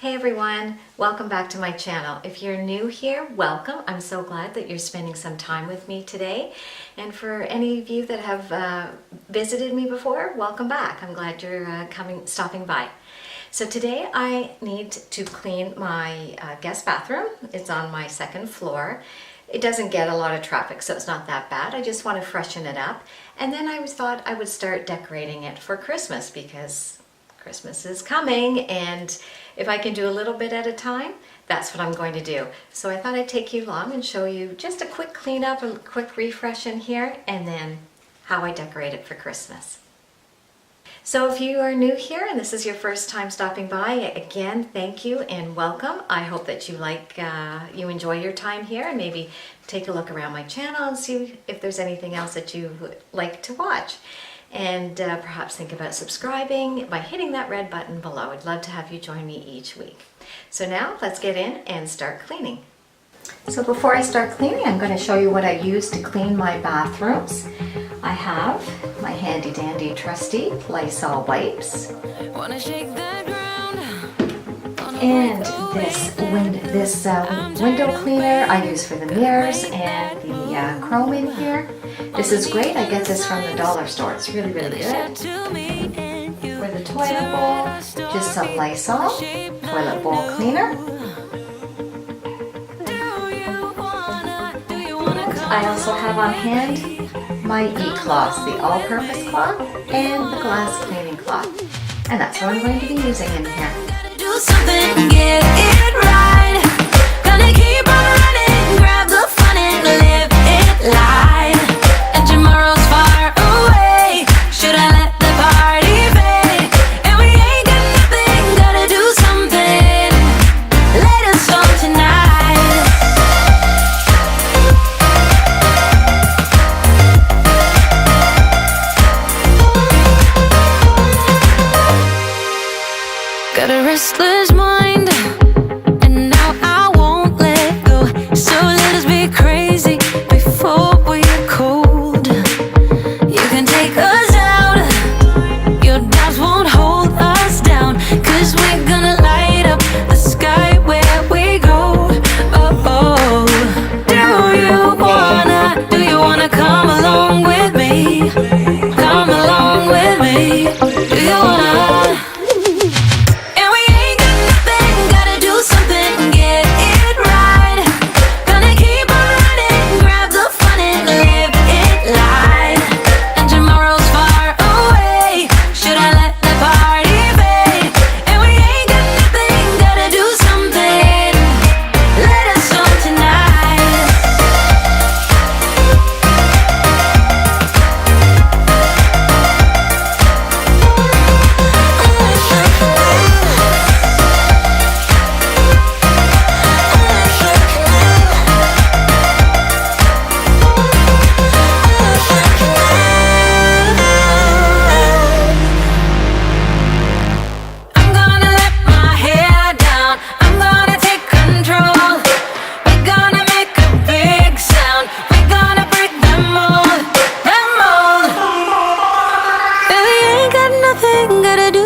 Hey everyone, welcome back to my channel. If you're new here, welcome. I'm so glad that you're spending some time with me today. And for any of you that have visited me before, welcome back. I'm glad you're stopping by. So today I need to clean my guest bathroom. It's on my second floor. It doesn't get a lot of traffic, so it's not that bad. I just want to freshen it up. And then I thought I would start decorating it for Christmas because Christmas is coming, and if I can do a little bit at a time, that's what I'm going to do. So I thought I'd take you along and show you just a quick cleanup, a quick refresh in here, and then how I decorate it for Christmas. So if you are new here and this is your first time stopping by, again, thank you and welcome. I hope that you enjoy your time here and maybe take a look around my channel and see if there's anything else that you would like to watch. And perhaps think about subscribing by hitting that red button below. I'd love to have you join me each week. So now let's get in and start cleaning. So before I start cleaning, I'm going to show you what I use to clean my bathrooms. I have my handy dandy trusty Lysol wipes. And this window cleaner I use for the mirrors and the chrome in here. This is great. I get this from the dollar store. It's really, really good. For the toilet bowl, just some Lysol toilet bowl cleaner. I also have on hand my e-cloths, the all-purpose cloth and the glass cleaning cloth. And that's what I'm going to be using in here. Do something, get it right. Gonna keep on running, grab the fun and live it live. And tomorrow's far away. Should I let the party fade? And we ain't got nothing, gotta do something. Latest song tonight. Got a restless mind, and now I won't let go. So let us be crazy before we're cold. You can take us out, your doubts won't hold us down. Cause we're gonna light up the sky where we go. Oh, do you wanna come along with me? Come along with me. Do you wanna?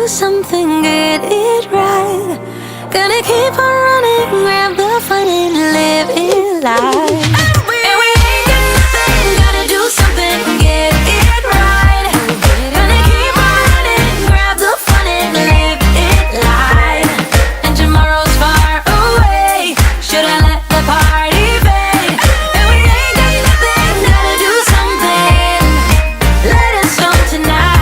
Something, get it right. Gonna keep on running, grab the fun and live it live. And we ain't got nothing, gotta do something, get it right. Gonna keep on running, grab the fun and live it live. And tomorrow's far away. Should I let the party fade? And we ain't got nothing, gotta do something. Let us know tonight.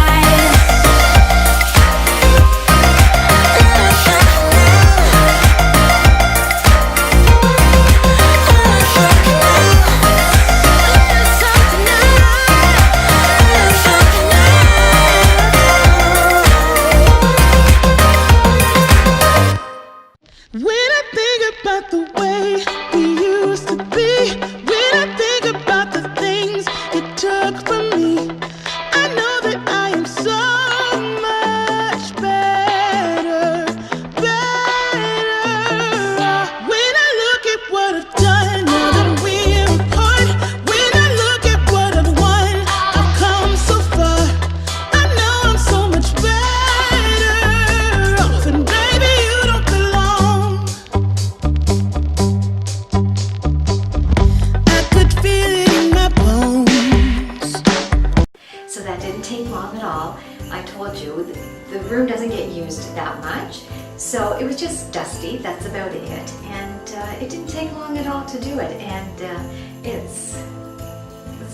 so that didn't take long at all. I told you, the room doesn't get used that much, so it was just dusty, that's about it. And it didn't take long at all to do it, and it's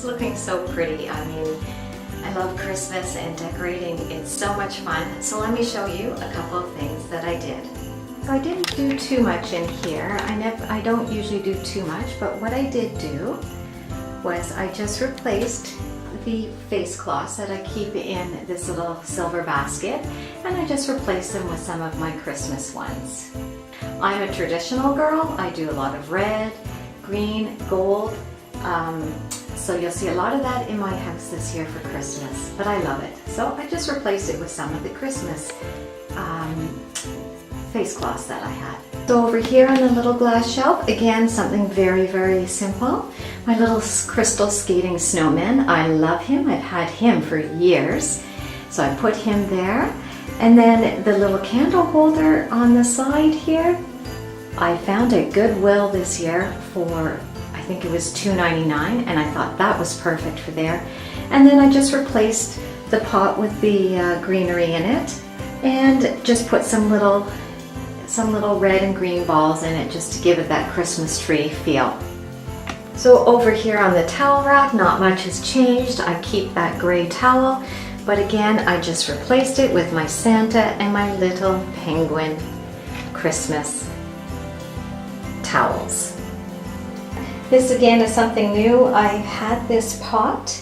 looking so pretty. I mean, I love Christmas and decorating, it's so much fun. So let me show you a couple of things that I did. So I didn't do too much in here. I don't usually do too much, but what I did do was I just replaced the face cloths that I keep in this little silver basket, and I just replaced them with some of my Christmas ones. I'm a traditional girl. I do a lot of red, green, gold, so you'll see a lot of that in my house this year for Christmas, but I love it. So I just replaced it with some of the Christmas face cloths that I had. So over here on the little glass shelf, again, something very, very simple. My little crystal skating snowman. I love him. I've had him for years. So I put him there. And then the little candle holder on the side here, I found at Goodwill this year for, I think it was $2.99, and I thought that was perfect for there. And then I just replaced the pot with the greenery in it, and just put some little red and green balls in it just to give it that Christmas tree feel. So over here on the towel rack, not much has changed. I keep that gray towel, but again, I just replaced it with my Santa and my little penguin Christmas towels. This again is something new. I had this pot.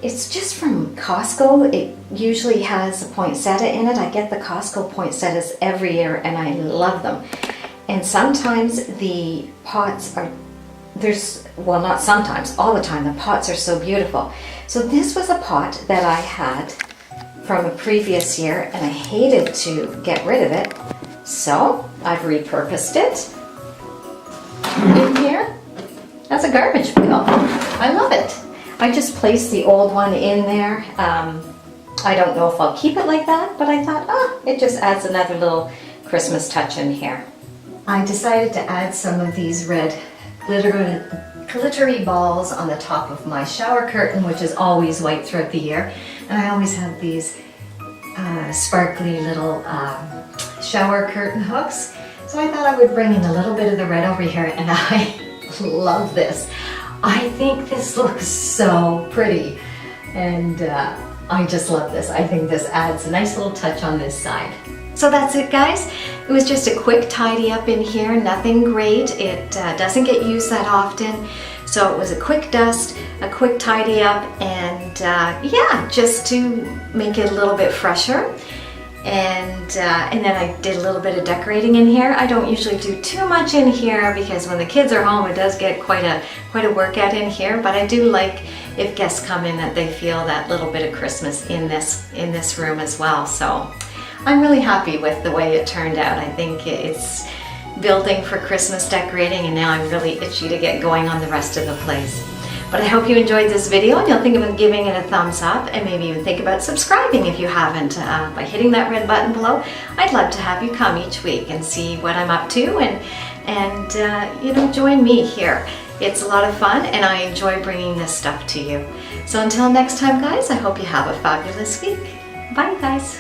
It's just from Costco. It usually has a poinsettia in it. I get the Costco poinsettias every year and I love them. And sometimes the pots are, well, not sometimes, all the time, the pots are so beautiful. So this was a pot that I had from a previous year and I hated to get rid of it. So I've repurposed it in here as a garbage pail. I love it. I just placed the old one in there. I don't know if I'll keep it like that, but I thought, it just adds another little Christmas touch in here. I decided to add some of these red glittery balls on the top of my shower curtain, which is always white throughout the year. And I always have these sparkly little shower curtain hooks. So I thought I would bring in a little bit of the red over here, and I love this. I think this looks so pretty, and I just love this. I think this adds a nice little touch on this side. So that's it, guys. It was just a quick tidy up in here, nothing great. It doesn't get used that often, so it was a quick dust, a quick tidy up, and yeah, just to make it a little bit fresher. And then I did a little bit of decorating in here. I don't usually do too much in here because when the kids are home, it does get quite a workout in here. But I do like, if guests come in, that they feel that little bit of Christmas in this room as well. So I'm really happy with the way it turned out. I think it's building for Christmas decorating, and now I'm really itchy to get going on the rest of the place. But I hope you enjoyed this video and you'll think about giving it a thumbs up, and maybe even think about subscribing if you haven't by hitting that red button below. I'd love to have you come each week and see what I'm up to, and you know, join me here. It's a lot of fun and I enjoy bringing this stuff to you. So until next time, guys, I hope you have a fabulous week. Bye, guys.